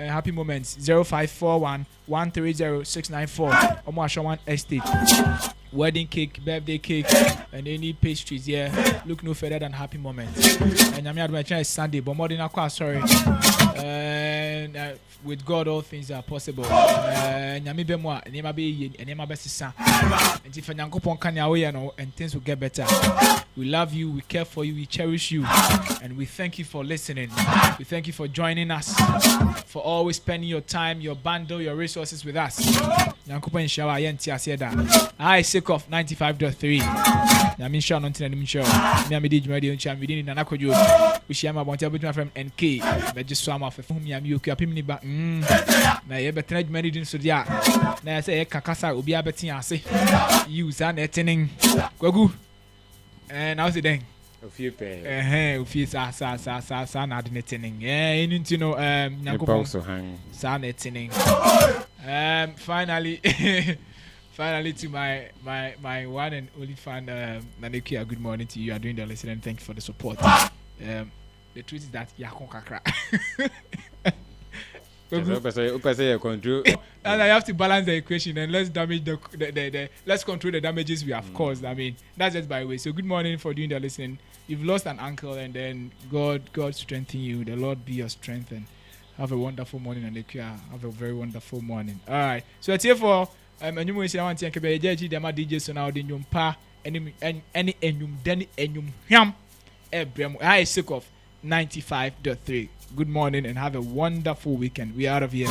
Happy moments 0541 130694. Omo Ashoman Estate. Wedding cake, birthday cake, and any pastries. Yeah, look no further than happy moments. And I'm here is Sunday, but more than a sorry. And with God, all things are possible. And and if and things will get better. We love you, we care for you, we cherish you, and we thank you for listening. We thank you for joining us, for always spending your time, your bundle, your resources with us. I Sekoff 95.3. I'm in Sean on the show. I'm radio and we didn't know we share my want to from NK. But just swam off whom you are pimney back. Now you better not married in Sudia. Now I say Kakasa will be a betting. I say use an etting. Go. And how's it then? A few pay. A few sa not netting. Yeah, you need to know also hang. San etting. Finally to my one and only fan, Nanekia, good morning to you. You are doing the listening. Thank you for the support. The truth is that Yakon Kakra. And I have to balance the equation and let's damage let's control the damages we have caused. I mean, that's just by the way. So good morning for doing the listening. You've lost an uncle and then God strengthen you. The Lord be your strength and have a wonderful morning, Nanekia. Have a very wonderful morning. All right. So it's here for and you say I want to take a DJ so now the nyumpa any enyum deni enyum hyam ebrem I Sekoff 95.3. Good morning and have a wonderful weekend. We are out of here.